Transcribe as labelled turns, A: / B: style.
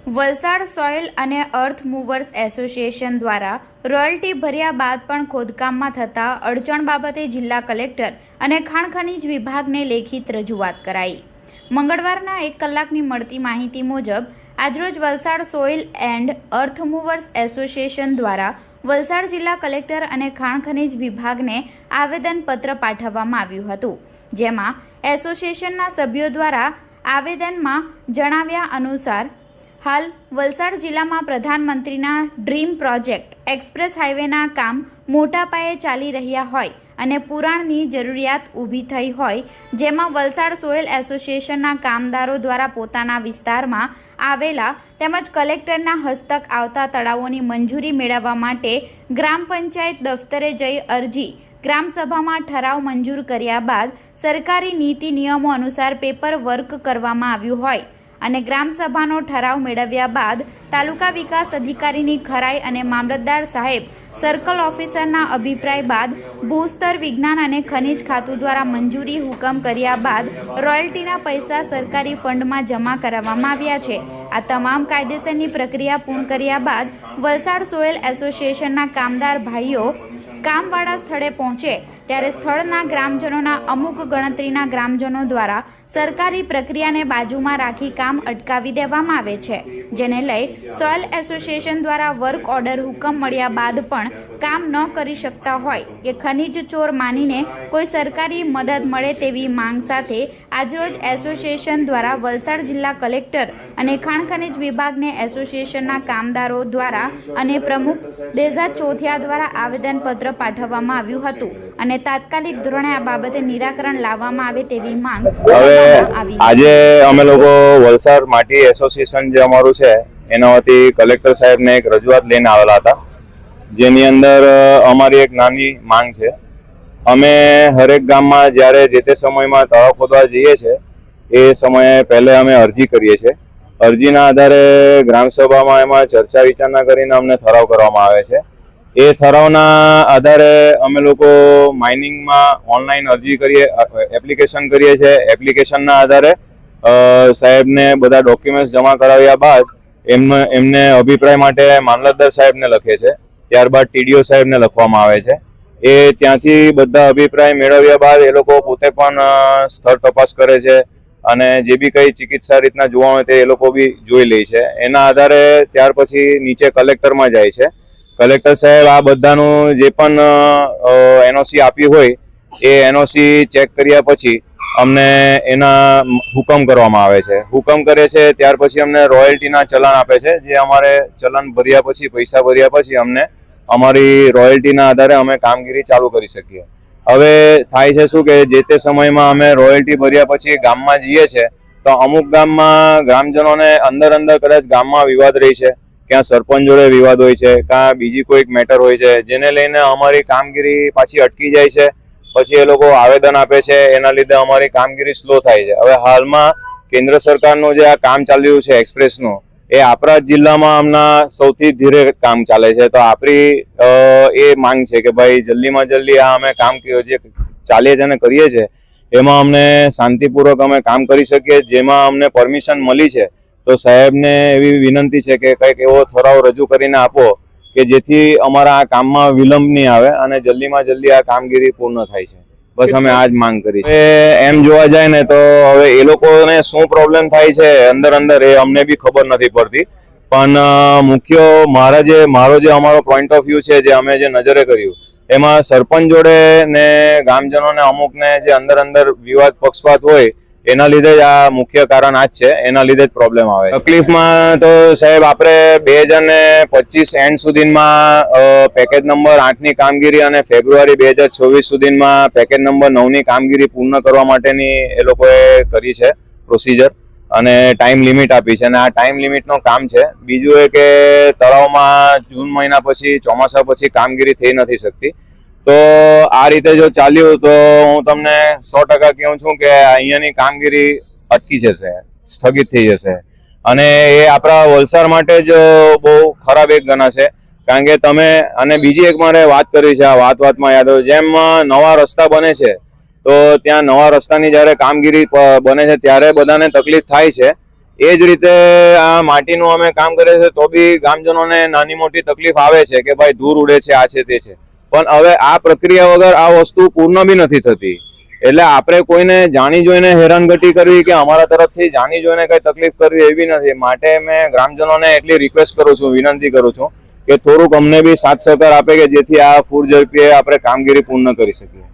A: Valsad soil અને અર્થ movers association દ્વારા royalty ભર્યા બાદ પણ ખોદકામમાં થતા અડચણ બાબતે જિલ્લા કલેક્ટર અને ખાણ ખનીજ વિભાગને લેખિત રજૂઆત કરાઈ। મંગળવારના 1 કલાકની મળતી માહિતી મુજબ આજરોજ Valsad soil and earth movers association દ્વારા વલસાડ જિલ્લા કલેક્ટર અને ખાણ ખનીજ વિભાગને આવેદનપત્ર પાઠવવામાં આવ્યું હતું, જેમાં એસોસિએશનના સભ્યો દ્વારા આવેદનમાં જણાવ્યા અનુસાર હાલ વલસાડ જિલ્લામાં પ્રધાનમંત્રીના ડ્રીમ પ્રોજેક્ટ એક્સપ્રેસ હાઈવેના કામ મોટા પાયે ચાલી રહ્યા હોય અને પુરાણની જરૂરિયાત ઊભી થઈ હોય, જેમાં વલસાડ સોઇલ એસોસિએશનના કામદારો દ્વારા પોતાના વિસ્તારમાં આવેલા તેમજ કલેક્ટરના હસ્તક આવતા તળાવોની મંજૂરી મેળવવા માટે ગ્રામ પંચાયત દફતરે જઈ અરજી ગ્રામસભામાં ઠરાવ મંજૂર કર્યા બાદ સરકારી નીતિ નિયમો અનુસાર પેપર વર્ક કરવામાં આવ્યું હોય અને ગ્રામસભાનો ઠરાવ મેળવ્યા બાદ તાલુકા વિકાસ અધિકારીની ખરાઈ અને મામલતદાર સાહેબ સર્કલ ઓફિસરના અભિપ્રાય બાદ ભૂસ્તર વિજ્ઞાન અને ખનિજ ખાતું દ્વારા મંજૂરી હુકમ કર્યા બાદ રોયલ્ટીના પૈસા સરકારી ફંડમાં જમા કરાવવામાં આવ્યા છે। આ તમામ કાયદેસરની પ્રક્રિયા પૂર્ણ કર્યા બાદ વલસાડ સોઇલ એસોસિએશનના કામદાર ભાઈઓ કામવાળા સ્થળે પહોંચે ત્યારે સ્થળના ગ્રામજનોના અમુક ગણતરીના ગ્રામજનો દ્વારા સરકારી પ્રક્રિયાને બાજુમાં રાખી કામ અટકાવી દેવામાં આવે છે, જેને લઈ સોઇલ એસોસિએશન દ્વારા વર્ક ઓર્ડર હુકમ મળ્યા બાદ પણ કામ ન કરી શકતા હોય કે ખનીજ ચોર માનીને કોઈ સરકારી મદદ મળે તેવી માંગ સાથે આજરોજ એસોસિએશન દ્વારા વલસાડ જિલ્લા કલેક્ટર અને ખાણ ખનીજ વિભાગને એસોસિએશનના કામદારો દ્વારા અને પ્રમુખ દેજા ચોથિયા દ્વારા આવેદનપત્ર પાઠવવામાં આવ્યું હતું અને તાત્કાલિક ધોરણે આ બાબતે નિરાકરણ લાવવામાં આવે તેવી માંગ આવી।
B: આજે અમે લોકો વલસાડ માટી એસોસિએશન જે અમારું છે એના વતી કલેક્ટર સાહેબને એક રજૂઆત લઈને આવેલા હતા, જેની અંદર અમારી એક નાની માંગ છે। અમે હરેક ગામમાં જ્યારે જે તે સમયમાં તળાવ ખોદવા જઈએ છીએ એ સમયે પહેલે અમે અરજી કરીએ છીએ। અરજીના આધારે ગ્રામસભામાં એમાં ચર્ચા વિચારણા કરીને અમને ઠરાવ કરવામાં આવે છે। એ ઠરાવના આધારે અમે લોકો માઇનિંગમાં ઓનલાઈન અરજી કરીએ, એપ્લિકેશન કરીએ છીએ। એપ્લિકેશનના આધારે સાહેબને બધા ડોક્યુમેન્ટ્સ જમા કરાવ્યા બાદ એમને અભિપ્રાય માટે મામલતદાર સાહેબને લખે છે, ત્યારબાદ ટીડીઓ સાહેબને લખવામાં આવે છે। એ ત્યાંથી બધા અભિપ્રાય મેળવ્યા બાદ એ લોકો પોતે પણ સ્થળ તપાસ કરે છે અને જે બી કંઈ ચિકિત્સા રીતના જોવા હોય તે એ લોકો બી જોઈ લે છે। એના આધારે ત્યાર પછી નીચે કલેક્ટરમાં જાય છે। કલેક્ટર સાહેબ આ બધાનું જે પણ એનઓસી આપ્યું હોય એ એનઓસી ચેક કર્યા પછી અમને એના હુકમ કરવામાં આવે છે। હુકમ કરે છે ત્યાર પછી અમને રોયલ્ટીના ચલણ આપે છે, જે અમારે ચલણ ભર્યા પછી પૈસા ભર્યા પછી અમને અમારી રોયલ્ટીના આધારે અમે કામગીરી ચાલુ કરી શકીએ। હવે થાય છે શું કે જે તે સમયમાં અમે રોયલ્ટી ભર્યા પછી ગામમાં જઈએ છીએ તો અમુક ગામમાં ગ્રામજનોને અંદર કદાચ ગામમાં વિવાદ રહી છે, ક્યાં સરપંચ જોડે વિવાદ હોય છે, કાં બીજી કોઈક મેટર હોય છે, જેને લઈને અમારી કામગીરી પાછી અટકી જાય છે। પછી એ લોકો આવેદન આપે છે, એના લીધે અમારી કામગીરી સ્લો થાય છે। હવે હાલમાં કેન્દ્ર સરકારનું જે આ કામ ચાલ્યું છે એક્સપ્રેસનું, એ આપણા જિલ્લામાં હમણાં સૌથી ધીરે કામ ચાલે છે। તો આપણી એ માંગ છે કે ભાઈ જલ્દીમાં જલ્દી આ અમે કામ જે ચાલીએ છીએ અને કરીએ છીએ એમાં અમને શાંતિપૂર્વક અમે કામ કરી શકીએ। જેમાં અમને પરમિશન મળી છે તો સાહેબને એવી વિનંતી છે કે કંઈક એવો ઠરાવ રજૂ કરીને આપો કે જેથી અમારા આ કામમાં વિલંબ નહીં આવે અને જલ્દીમાં જલ્દી આ કામગીરી પૂર્ણ થાય છે। બસ અમે આ જ માંગ કરી છે। એમ જોવા જાય ને તો હવે એ લોકોને શું પ્રોબ્લેમ થાય છે અંદર એ અમને બી ખબર નથી પડતી, પણ મુખ્ય મારો જે અમારો પોઈન્ટ ઓફ વ્યૂ છે, જે અમે જે નજરે કર્યું એમાં સરપંચ જોડે ને ગામજનોને અમુકને જે અંદર વિવાદ પક્ષપાત હોય એના લીધે જ આ મુખ્ય કારણ આ જ છે, એના લીધે જ પ્રોબ્લેમ આવે। તકલીફમાં તો સાહેબ આપણે 2025 એન્ડ સુધીમાં પેકેજ નંબર 8ની કામગીરી અને ફેબ્રુઆરી 2024 સુધીમાં પેકેજ નંબર 9ની કામગીરી પૂર્ણ કરવા માટેની એ લોકોએ કરી છે પ્રોસિજર અને ટાઈમ લિમિટ આપી છે અને આ ટાઈમ લિમિટનું કામ છે। બીજું એ કે તળાવમાં જૂન મહિના પછી ચોમાસા પછી કામગીરી થઈ નથી શકતી। તો આ રીતે જો ચાલ્યું તો હું તમને 100% કહું છું કે અહીંયાની કામગીરી અટકી જશે, સ્થગિત થઈ જશે અને એ આપણા વલસાડ માટે જ બહુ ખરાબ એક ગણાશે। કારણ કે તમે અને બીજી એક મારે વાત કરી છે, આ વાતમાં યાદ હોય, જેમ નવા રસ્તા બને છે તો ત્યાં નવા રસ્તાની જ્યારે કામગીરી બને છે ત્યારે બધાને તકલીફ થાય છે એ જ રીતે આ માટીનું અમે કામ કરીએ છીએ તો બી ગામજનોને નાની મોટી તકલીફ આવે છે કે ભાઈ ધૂળ ઉડે છે, આ છે તે છે, પણ હવે આ પ્રક્રિયા વગર આ વસ્તુ પૂર્ણ બી નથી થતી. એટલે આપણે કોઈને જાણી જોઈને હેરાનગતિ કરવી કે અમારા તરફથી જાણી જોઈને કઈ તકલીફ કરવી એવી નથી. માટે મેં ગ્રામજનોને એટલી રિક્વેસ્ટ કરું છું, વિનંતી કરું છું કે થોડુંક અમને બી સાથ સહકાર આપે કે જેથી આ ફૂડ ઝડપીએ આપણે કામગીરી પૂર્ણ કરી શકીએ.